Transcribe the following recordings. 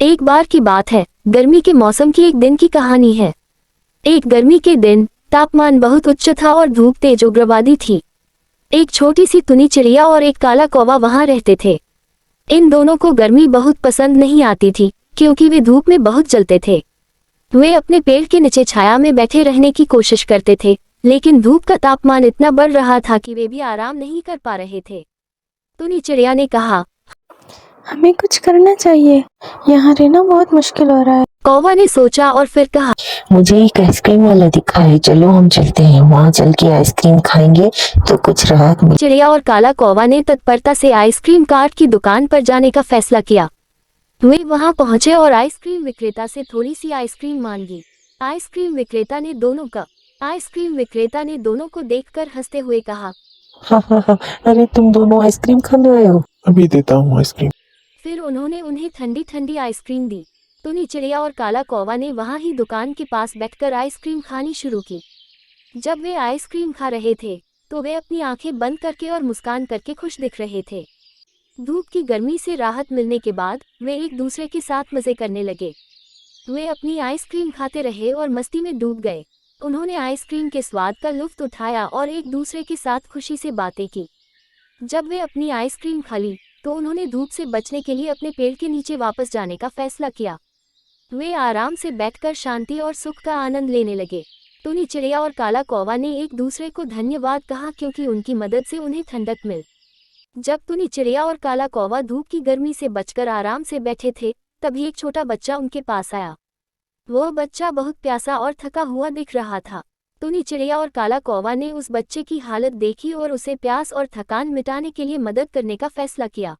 एक बार की बात है, गर्मी के मौसम की एक दिन की कहानी है। एक गर्मी के दिन तापमान बहुत उच्च था और धूप तेज उग्रवादी थी। एक छोटी सी तुनी चिड़िया और एक काला कौवा वहां रहते थे। इन दोनों को गर्मी बहुत पसंद नहीं आती थी क्योंकि वे धूप में बहुत जलते थे। वे अपने पेड़ के नीचे छाया में बैठे रहने की कोशिश करते थे, लेकिन धूप का तापमान इतना बढ़ रहा था कि वे भी आराम नहीं कर पा रहे थे। तुनी चिड़िया ने कहा, हमें कुछ करना चाहिए, यहाँ रहना बहुत मुश्किल हो रहा है। कौवा ने सोचा और फिर कहा, मुझे एक आइसक्रीम वाला दिखा है, चलो हम चलते हैं, वहाँ चल के आइसक्रीम खाएंगे तो कुछ राहत मिले। चिड़िया और काला कौवा ने तत्परता से आइसक्रीम कार्ट की दुकान पर जाने का फैसला किया। वे वहां पहुंचे और आइसक्रीम विक्रेता से थोड़ी सी आइसक्रीम मांगी। आइसक्रीम विक्रेता ने दोनों को देखकर हंसते हुए कहा, हाँ, अरे तुम दोनों आइसक्रीम खाने आए हो? अभी देता हूँ आइसक्रीम। फिर उन्होंने उन्हें ठंडी ठंडी आइसक्रीम दी। तुनी चिड़िया और काला कौवा ने वहां ही दुकान के पास बैठकर आइसक्रीम खानी शुरू की। जब वे आइसक्रीम खा रहे थे तो वे अपनी आंखें बंद करके और मुस्कान करके खुश दिख रहे थे। धूप की गर्मी से राहत मिलने के बाद वे एक दूसरे के साथ मजे करने लगे। वे अपनी आइसक्रीम खाते रहे और मस्ती में डूब गए। उन्होंने आइसक्रीम के स्वाद का लुत्फ उठाया और एक दूसरे के साथ खुशी से बातें की। जब वे अपनी आइसक्रीम खा ली तो उन्होंने धूप से बचने के लिए अपने पेड़ के नीचे वापस जाने का फैसला किया। वे आराम से बैठकर शांति और सुख का आनंद लेने लगे। तुनी चिड़िया और काला कौवा ने एक दूसरे को धन्यवाद कहा क्योंकि उनकी मदद से उन्हें ठंडक मिल। जब तुनी चिड़िया और काला कौवा धूप की गर्मी से बचकर आराम से बैठे थे, तभी एक छोटा बच्चा उनके पास आया। वह बच्चा बहुत प्यासा और थका हुआ दिख रहा था। तुनी चिड़िया और काला कौवा ने उस बच्चे की हालत देखी और उसे प्यास और थकान मिटाने के लिए मदद करने का फैसला किया।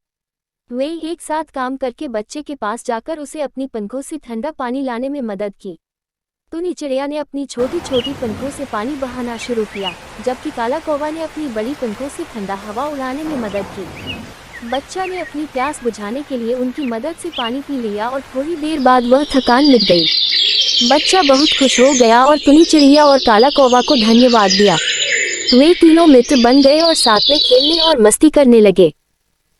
वे एक साथ काम करके बच्चे के पास जाकर उसे अपनी पंखों से ठंडा पानी लाने में मदद की। तुनी चिड़िया ने अपनी छोटी छोटी पंखों से पानी बहाना शुरू किया, जबकि काला कौवा ने अपनी बड़ी पंखों से ठंडा हवा उड़ाने में मदद की। बच्चा ने अपनी प्यास बुझाने के लिए उनकी मदद से पानी पी लिया और थोड़ी देर बाद वह थकान मिट गई। बच्चा बहुत खुश हो गया और तुनी चिड़िया और काला कौवा को धन्यवाद दिया। वे तीनों मित्र बन गए और साथ में खेलने और मस्ती करने लगे।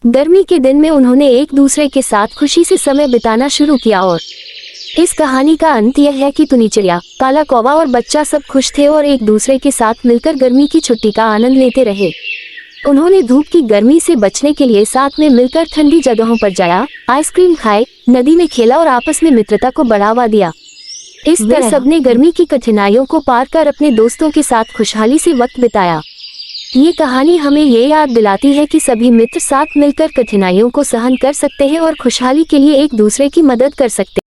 गर्मी के दिन में उन्होंने एक दूसरे के साथ खुशी से समय बिताना शुरू किया और इस कहानी का अंत यह है कि तुनी चिड़िया, काला कौवा और बच्चा सब खुश थे और एक दूसरे के साथ मिलकर गर्मी की छुट्टी का आनंद लेते रहे। उन्होंने धूप की गर्मी से बचने के लिए साथ में मिलकर ठंडी जगहों पर जाया, आइसक्रीम खाए, नदी में खेला और आपस में मित्रता को बढ़ावा दिया। इस तरह सबने गर्मी की कठिनाइयों को पार कर अपने दोस्तों के साथ खुशहाली से वक्त बिताया। ये कहानी हमें ये याद दिलाती है कि सभी मित्र साथ मिलकर कठिनाइयों को सहन कर सकते हैं और खुशहाली के लिए एक दूसरे की मदद कर सकते हैं।